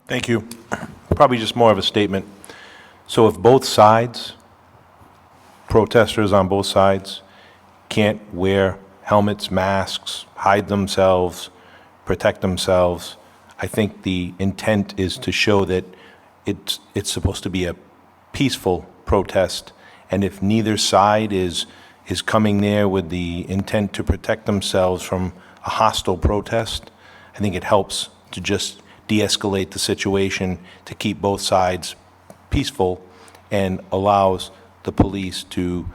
Thank you. Probably just more of a statement. So if both sides, protesters on both sides, can't wear helmets, masks, hide themselves, protect themselves, I think the intent is to show that it's supposed to be a peaceful protest, and if neither side is coming there with the intent to protect themselves from a hostile protest, I think it helps to just de-escalate the situation, to keep both sides peaceful, and allows the police to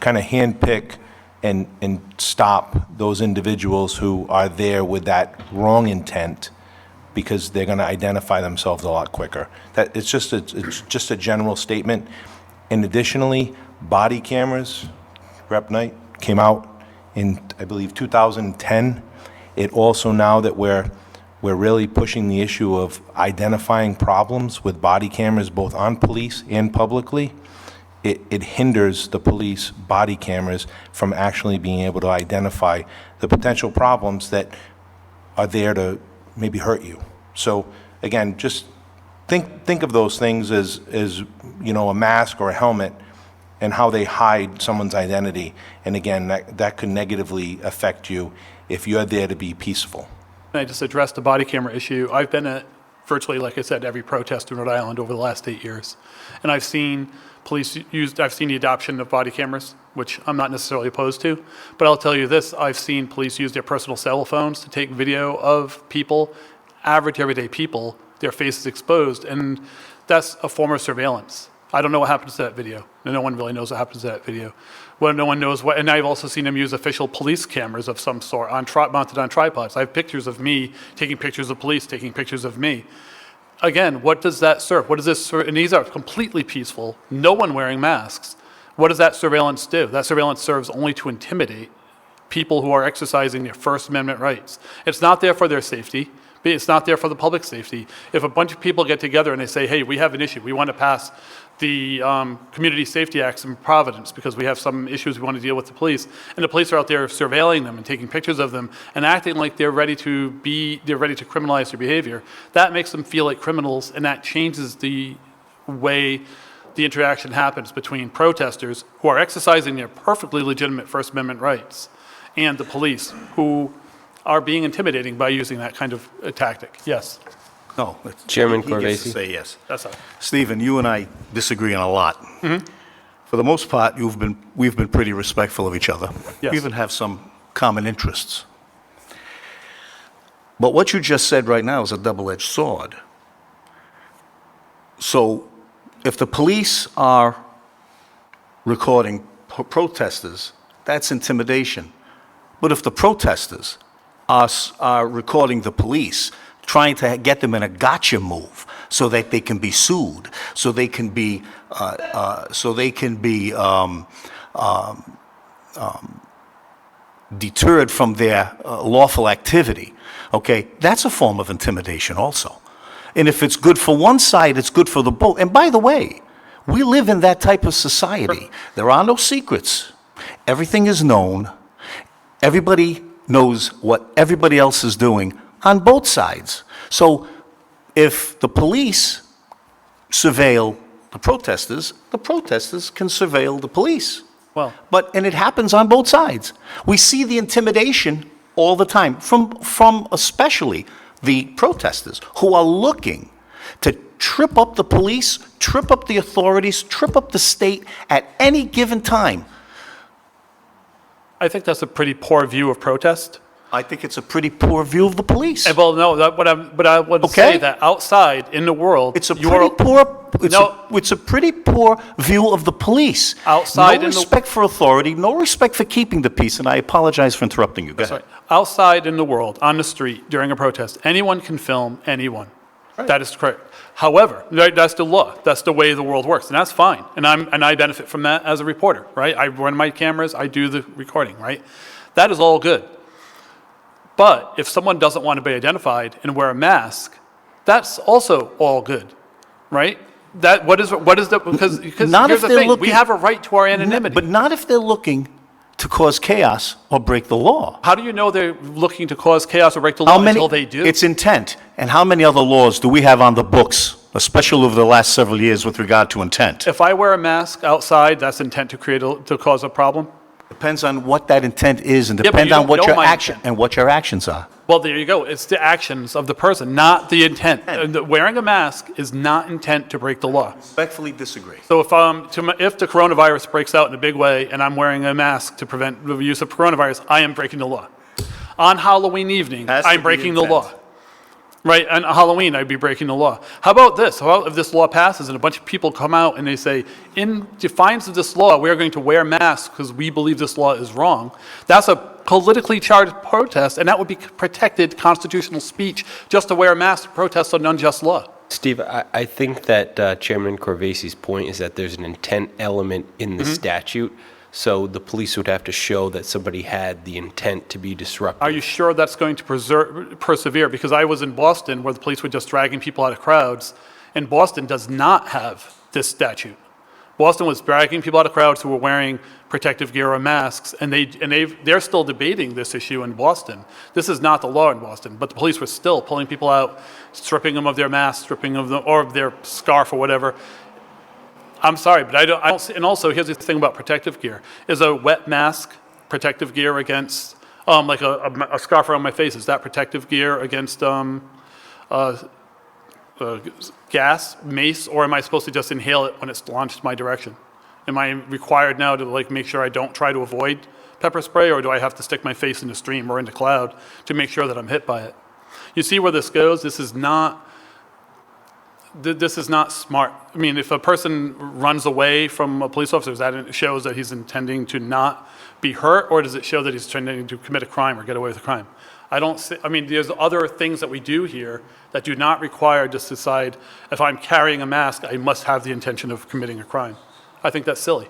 kind of handpick and stop those individuals who are there with that wrong intent, because they're going to identify themselves a lot quicker. It's just a general statement. And additionally, body cameras, Rep. Knight, came out in, I believe, 2010. It also, now that we're really pushing the issue of identifying problems with body cameras, both on police and publicly, it hinders the police body cameras from actually being able to identify the potential problems that are there to maybe hurt you. So again, just think of those things as a mask or a helmet, and how they hide someone's identity. And again, that could negatively affect you if you're there to be peaceful. I just addressed the body camera issue. I've been at virtually, like I said, every protest in Rhode Island over the last 8 years. And I've seen I've seen the adoption of body cameras, which I'm not necessarily opposed to. But I'll tell you this, I've seen police use their personal cell phones to take video of people, average everyday people, their faces exposed, and that's a form of surveillance. I don't know what happens to that video. No one really knows what happens to that video. Well, no one knows what, and I've also seen them use official police cameras of some sort mounted on tripods. I have pictures of me taking pictures of police, taking pictures of me. Again, what does that serve? What does this serve? And these are completely peaceful, no one wearing masks. What does that surveillance do? That surveillance serves only to intimidate people who are exercising their First Amendment rights. It's not there for their safety. It's not there for the public safety. If a bunch of people get together and they say, hey, we have an issue, we want to pass the Community Safety Acts in Providence because we have some issues we want to deal with the police, and the police are out there surveilling them and taking pictures of them and acting like they're ready to criminalize their behavior, that makes them feel like criminals, and that changes the way the interaction happens between protesters who are exercising their perfectly legitimate First Amendment rights and the police who are being intimidating by using that kind of a tactic. Yes. No. Chairman he gets to Corvese. say yes. That's all. Stephen, you and I disagree on a lot. For the most part, we've been pretty respectful of each other. Yes. We even have some common interests. But what you just said right now is a double-edged sword. So if the police are recording protesters, that's intimidation. But if the protesters are recording the police, trying to get them in a gotcha move so that they can be sued, so they can be deterred from their lawful activity, okay, that's a form of intimidation also. And if it's good for one side, it's good for the both. And by the way, we live in that type of society. There are no secrets. Everything is known. Everybody knows what everybody else is doing on both sides. So if the police surveil the protesters can surveil the police. Well, And it happens on both sides. We see the intimidation all the time from especially the protesters who are looking to trip up the police, trip up the authorities, trip up the state at any given time. I think that's a pretty poor view of protest. I think it's a pretty poor view of the police. Well, no, but I would say that outside in the world, It's a pretty poor view of the police. Outside no in the- respect for authority, no respect for keeping the peace, and I apologize for interrupting you. Go ahead. outside in the world, on the street, during a protest, anyone can film anyone. Right. That is correct. However, that's the law. That's the way the world works, and that's fine. And I benefit from that as a reporter, right? I run my cameras, I do the recording, right? That is all good. But if someone doesn't want to be identified and wear a mask, that's also all good, right? Because Not here's if the they're thing, we looking- have a right to our anonymity. But not if they're looking to cause chaos or break the law. How do you know they're looking to cause chaos or break the law until they do? It's intent. And how many other laws do we have on the books, especially over the last several years with regard to intent? If I wear a mask outside, that's intent to cause a problem? Depends on what that intent is and Yeah, but depends you on don't what know your my action intent. and what your actions are. Well, there you go. It's the actions of the person, not the intent. Wearing a mask is not intent to break the law. Respectfully disagree. So if the coronavirus breaks out in a big way and I'm wearing a mask to prevent the use of coronavirus, I am breaking the law. On Halloween evening, Has to I'm be breaking the intent. law. Right, on Halloween, I'd be breaking the law. How about this? How about if this law passes and a bunch of people come out and they say, in defiance of this law, we are going to wear masks because we believe this law is wrong. That's a politically charged protest, and that would be protected constitutional speech just to wear a mask to protest an unjust law. Steve, I think that Chairman Corvasi's point is that there's an intent element in the statute, so the police would have to show that somebody had the intent to be disruptive. Are you sure that's going to persevere? Because I was in Boston where the police were just dragging people out of crowds, and Boston does not have this statute. Boston was dragging people out of crowds who were wearing protective gear or masks, and they're still debating this issue in Boston. This is not the law in Boston, but the police were still pulling people out, stripping them of their masks, stripping of them or of their scarf or whatever. I'm sorry, but I don't see, and also here's the thing about protective gear. Is a wet mask protective gear against, like a scarf around my face, is that protective gear against gas, mace, or am I supposed to just inhale it when it's launched my direction? Am I required now to make sure I don't try to avoid pepper spray, or do I have to stick my face in a stream or into cloud to make sure that I'm hit by it? You see where this goes? This is not smart. I mean, if a person runs away from a police officer, that shows that he's intending to not be hurt, or does it show that he's intending to commit a crime or get away with a crime? I mean, there's other things that we do here that do not require just decide if I'm carrying a mask, I must have the intention of committing a crime. I think that's silly.